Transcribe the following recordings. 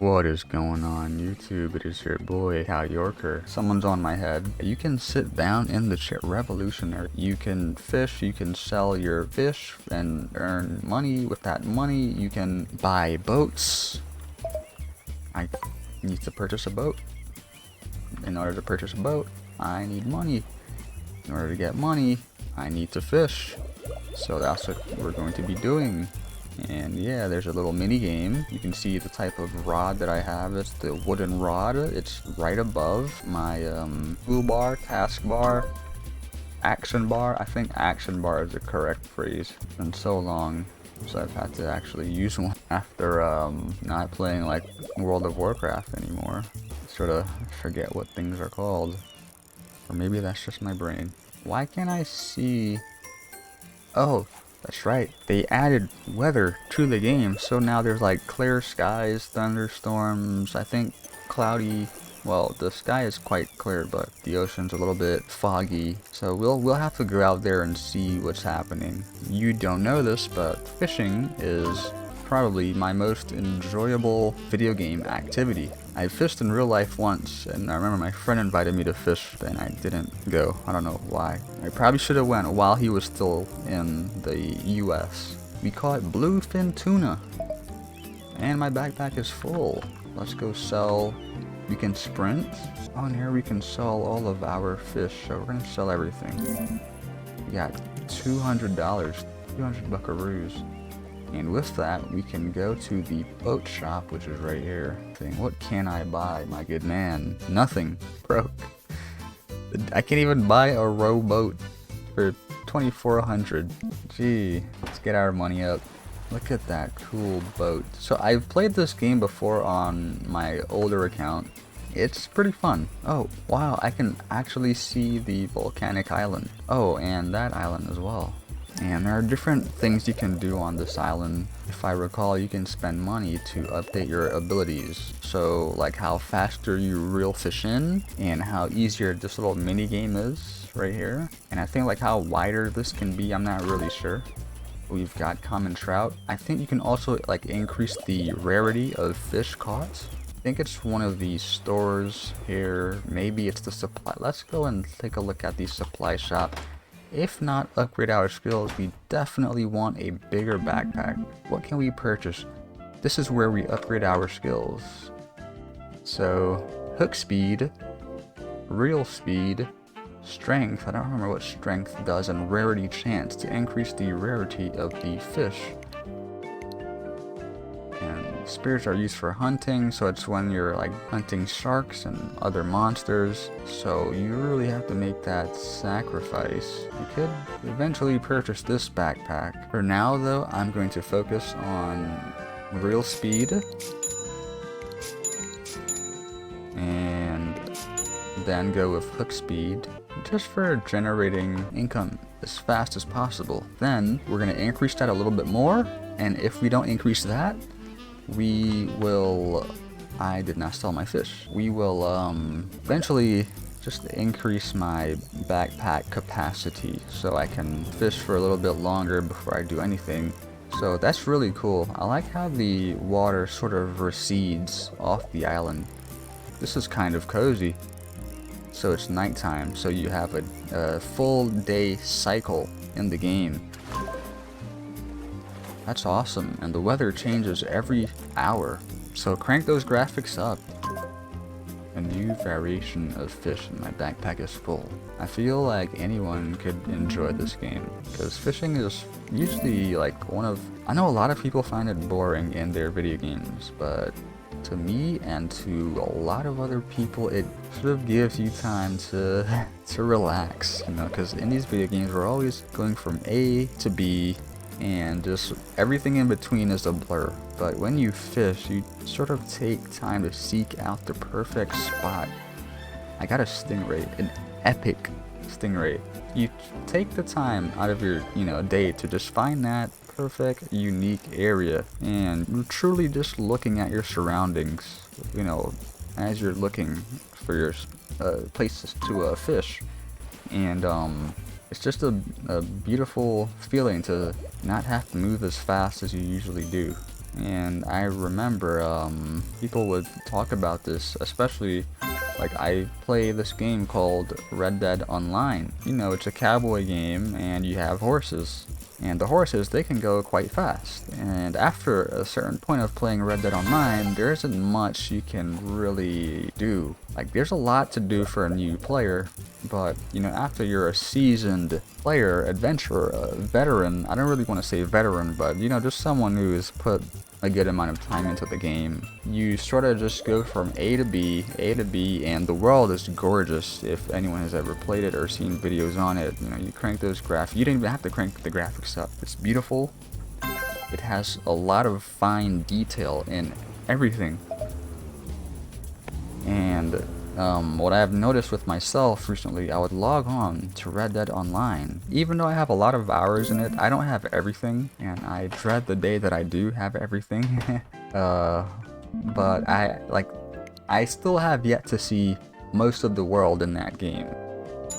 What is going on YouTube? It is your boy, Cal Yorker. Someone's on my head. You can sit down in the chair. Revolutionary. You can fish, you can sell your fish and earn money. With that money, you can buy boats. I need to purchase a boat. In order to purchase a boat, I need money. In order to get money, I need to fish. So that's what we're going to be doing. And yeah, there's a little mini game. You can see the type of rod that I have. It's the wooden rod. It's right above my toolbar, taskbar, action bar. I think action bar is the correct phrase. It's been so long since I've had to actually use one after not playing like World of Warcraft anymore. Sort of forget what things are called. Or maybe that's just my brain. Why can't I see? Oh, that's right. They added weather to the game, so now there's like clear skies, thunderstorms, I think cloudy. Well, the sky is quite clear, but the ocean's a little bit foggy. So we'll have to go out there and see what's happening. You don't know this, but fishing is probably my most enjoyable video game activity. I fished in real life once, and I remember my friend invited me to fish, and I didn't go. I don't know why. I probably should have went while he was still in the US. We caught bluefin tuna, and my backpack is full. Let's go sell. We can sprint. On here we can sell all of our fish, so we're gonna sell everything. We got $200, 200 buckaroos. And with that, we can go to the boat shop, which is right here. What can I buy, my good man? Nothing. Broke. I can't even buy a rowboat for 2,400. Gee, let's get our money up. Look at that cool boat. So I've played this game before on my older account. It's pretty fun. Oh, wow, I can actually see the volcanic island. Oh, and that island as well. And there are different things you can do on this island. If I recall, you can spend money to update your abilities. So like how faster you reel fish in, and how easier this little mini game is right here. And I think like how wider this can be, I'm not really sure. We've got common trout. I think you can also like increase the rarity of fish caught. I think it's one of the stores here. Maybe it's the supply. Let's go and take a look at the supply shop. If not upgrade our skills, we definitely want a bigger backpack. What can we purchase? This is where we upgrade our skills. So, hook speed, reel speed, strength, I don't remember what strength does, and rarity chance to increase the rarity of the fish. And spears are used for hunting, so it's when you're like hunting sharks and other monsters. So you really have to make that sacrifice. You could eventually purchase this backpack. For now though, I'm going to focus on reel speed. And then go with hook speed, just for generating income as fast as possible. Then we're going to increase that a little bit more, and if we don't increase that, we will, I did not sell my fish. We will eventually just increase my backpack capacity so I can fish for a little bit longer before I do anything. So that's really cool. I like how the water sort of recedes off the island. This is kind of cozy. So it's nighttime, so you have a full day cycle in the game. That's awesome, and the weather changes every hour, so crank those graphics up. A new variation of fish in my backpack is full. I feel like anyone could enjoy this game, because fishing is usually like one of... I know a lot of people find it boring in their video games, but to me and to a lot of other people, it sort of gives you time to relax, you know, because in these video games we're always going from A to B, and just everything in between is a blur. But when you fish, you sort of take time to seek out the perfect spot. I got a stingray, an epic stingray. You take the time out of your, day to just find that perfect, unique area, and you're truly just looking at your surroundings, as you're looking for your places to fish. And it's just a beautiful feeling to not have to move as fast as you usually do. And I remember people would talk about this, especially like I play this game called Red Dead Online. You know, it's a cowboy game and you have horses. And the horses, they can go quite fast. And after a certain point of playing Red Dead Online, there isn't much you can really do. Like, there's a lot to do for a new player, but, you know, after you're a seasoned player, adventurer, veteran, I don't really want to say veteran, but, you know, just someone who's put a good amount of time into the game, you sort of just go from A to B, and the world is gorgeous. If anyone has ever played it or seen videos on it, you know, you crank those graphics. You didn't even have to crank the graphics up. It's beautiful. It has a lot of fine detail in everything. And what I've noticed with myself recently, I would log on to Red Dead Online. Even though I have a lot of hours in it, I don't have everything, and I dread the day that I do have everything. But I still have yet to see most of the world in that game.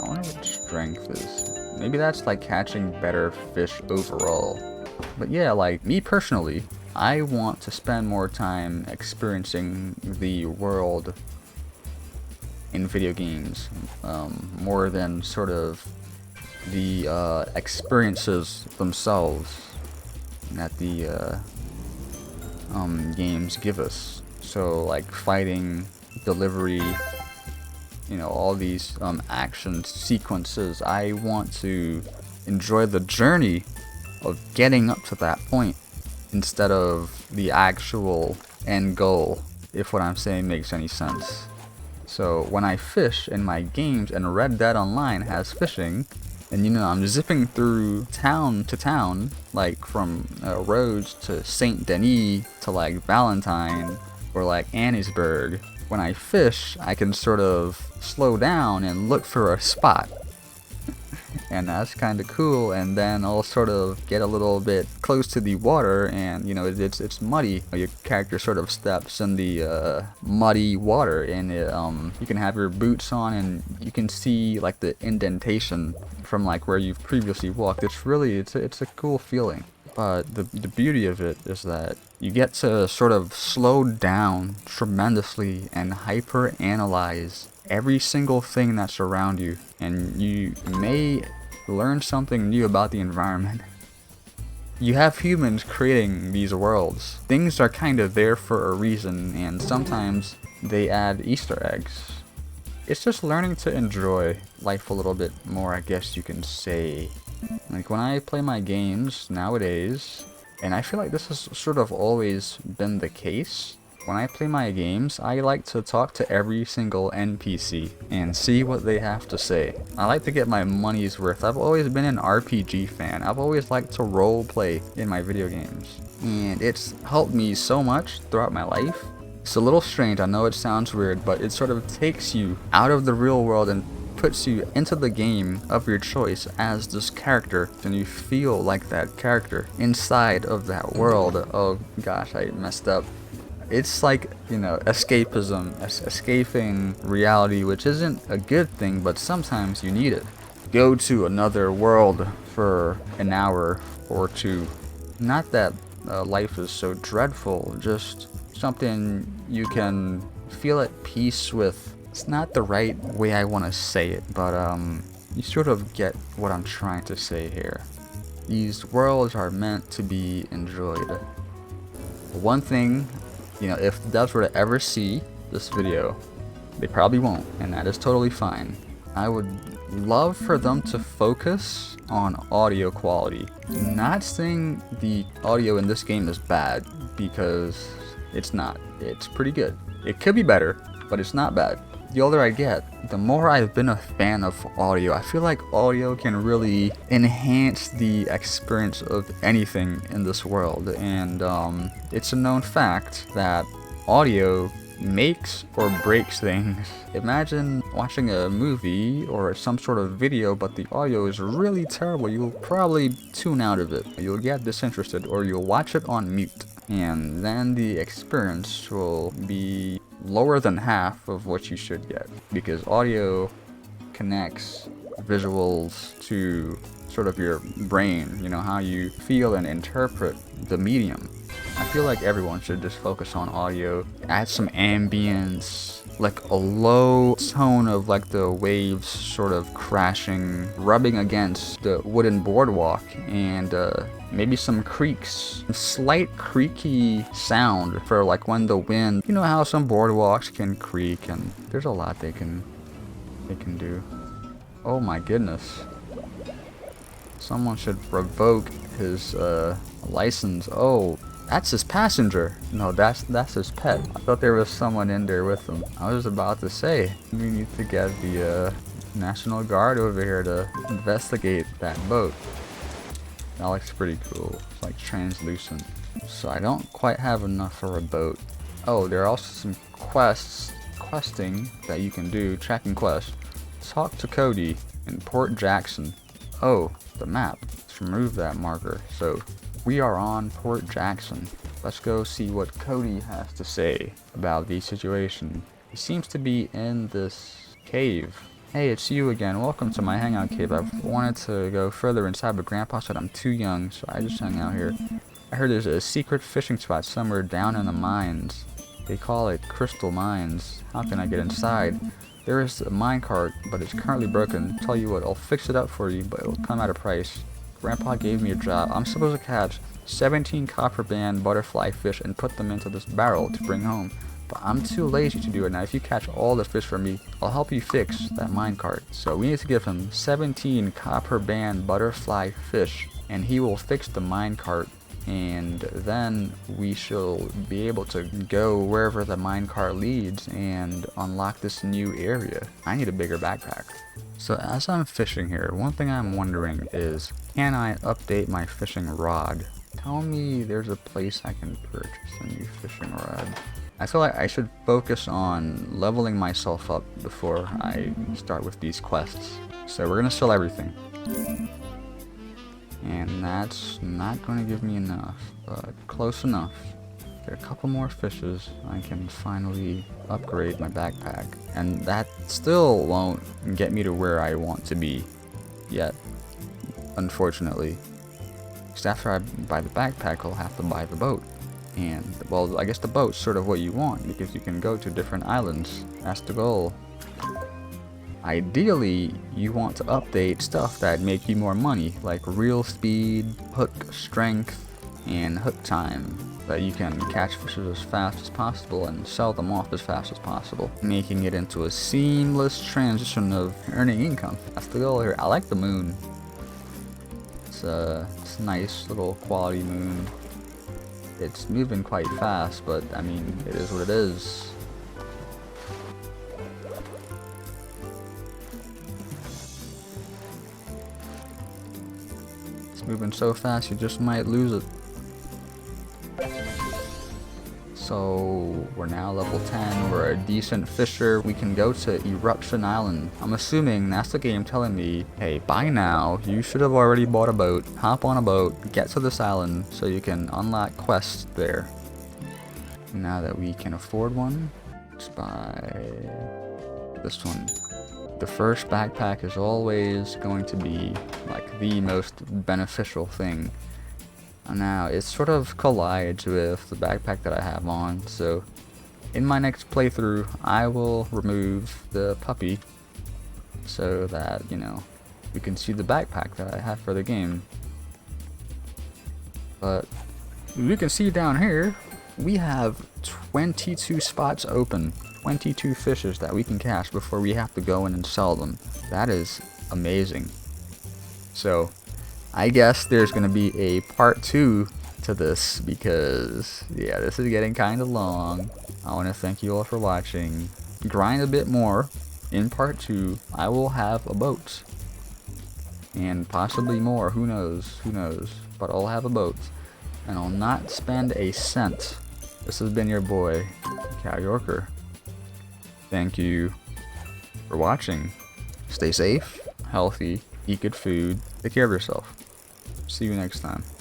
I wonder what strength is. Maybe that's like catching better fish overall. But yeah, like me personally, I want to spend more time experiencing the world in video games, more than sort of the experiences themselves that the games give us. So like fighting, delivery, you know, all these action sequences, I want to enjoy the journey of getting up to that point instead of the actual end goal, if what I'm saying makes any sense. So when I fish in my games, and Red Dead Online has fishing, and you know, I'm zipping through town to town, like from Rhodes to Saint Denis to like Valentine or like Annisburg. When I fish, I can sort of slow down and look for a spot. And that's kind of cool, and then I'll sort of get a little bit close to the water, and you know, it's muddy. Your character sort of steps in the muddy water, and you can have your boots on, and you can see like the indentation from like where you've previously walked. It's a cool feeling. But the beauty of it is that you get to sort of slow down tremendously and hyper analyze every single thing that's around you, and you may learn something new about the environment. You have humans creating these worlds. Things are kind of there for a reason, and sometimes they add Easter eggs. It's just learning to enjoy life a little bit more, I guess you can say. Like when I play my games nowadays, and I feel like this has sort of always been the case, when I play my games, I like to talk to every single NPC and see what they have to say. I like to get my money's worth. I've always been an RPG fan. I've always liked to role play in my video games, and it's helped me so much throughout my life. It's a little strange, I know it sounds weird, but it sort of takes you out of the real world and puts you into the game of your choice as this character, and you feel like that character inside of that world. Oh gosh, I messed up. It's like, you know, escapism, escaping reality, which isn't a good thing, but sometimes you need it. Go to another world for an hour or two. Not that life is so dreadful, just something you can feel at peace with. It's not the right way I want to say it, but you sort of get what I'm trying to say here. These worlds are meant to be enjoyed. One thing, you know, if the devs were to ever see this video, they probably won't, and that is totally fine. I would love for them to focus on audio quality. Not saying the audio in this game is bad, because it's not. It's pretty good. It could be better, but it's not bad. The older I get, the more I've been a fan of audio. I feel like audio can really enhance the experience of anything in this world, and it's a known fact that audio makes or breaks things. Imagine watching a movie or some sort of video, but the audio is really terrible. You'll probably tune out of it. You'll get disinterested, or you'll watch it on mute, and then the experience will be lower than half of what you should get, because audio connects visuals to sort of your brain, you know, how you feel and interpret the medium. I feel like everyone should just focus on audio. Add some ambience, like a low tone of like the waves sort of crashing, rubbing against the wooden boardwalk, and maybe some creaks. Slight creaky sound for like when the wind, you know how some boardwalks can creak, and there's a lot they can do. Oh my goodness. Someone should revoke his license. Oh, that's his passenger. No, that's his pet. I thought there was someone in there with him. I was about to say, we need to get the National Guard over here to investigate that boat. That looks pretty cool. It's like translucent. So I don't quite have enough for a boat. Oh, there are also some questing that you can do. Tracking quest. Talk to Cody in Port Jackson. Oh, the map. Let's remove that marker. So we are on Port Jackson. Let's go see what Cody has to say about the situation. He seems to be in this cave. Hey, it's you again. Welcome to my hangout cave. I've wanted to go further inside, but Grandpa said I'm too young, so I just hung out here. I heard there's a secret fishing spot somewhere down in the mines. They call it Crystal Mines. How can I get inside? There is a minecart, but it's currently broken. Tell you what, I'll fix it up for you, but it'll come at a price. Grandpa gave me a job. I'm supposed to catch 17 copper band butterfly fish and put them into this barrel to bring home. But I'm too lazy to do it. Now if you catch all the fish for me, I'll help you fix that minecart. So we need to give him 17 copper band butterfly fish, and he will fix the minecart. And then we shall be able to go wherever the minecart leads and unlock this new area. I need a bigger backpack. So as I'm fishing here, one thing I'm wondering is, can I update my fishing rod? Tell me there's a place I can purchase a new fishing rod. I feel like I should focus on leveling myself up before I start with these quests. So we're gonna sell everything. And that's not going to give me enough, but close enough. There are a couple more fishes. I can finally upgrade my backpack. And that still won't get me to where I want to be yet, unfortunately. Because after I buy the backpack, I'll have to buy the boat. And, well, I guess the boat's sort of what you want, because you can go to different islands. That's the goal. Ideally, you want to update stuff that make you more money, like reel speed, hook strength, and hook time, that you can catch fishes as fast as possible and sell them off as fast as possible, making it into a seamless transition of earning income. That's the goal here. I like the moon. It's a nice little quality moon. It's moving quite fast, but I mean, it is what it is. Moving so fast you just might lose it. So we're now level 10, we're a decent fisher. We can go to Eruption Island. I'm assuming that's the game telling me, hey, by now you should have already bought a boat. Hop on a boat, get to this island so you can unlock quests there. Now that we can afford one, let's buy this one. The first backpack is always going to be like the most beneficial thing. Now it sort of collides with the backpack that I have on, so in my next playthrough I will remove the puppy so that, you know, we can see the backpack that I have for the game. But you can see down here we have 22 spots open. 22 fishes that we can catch before we have to go in and sell them. That is amazing. So I guess there's gonna be a part 2 to this, because yeah, this is getting kind of long. I want to thank you all for watching. Grind a bit more. In part 2 I will have a boat, and possibly more, who knows, but I'll have a boat, and I'll not spend a cent. This has been your boy, Cal Yorker. Thank you for watching. Stay safe, healthy, eat good food, take care of yourself. See you next time.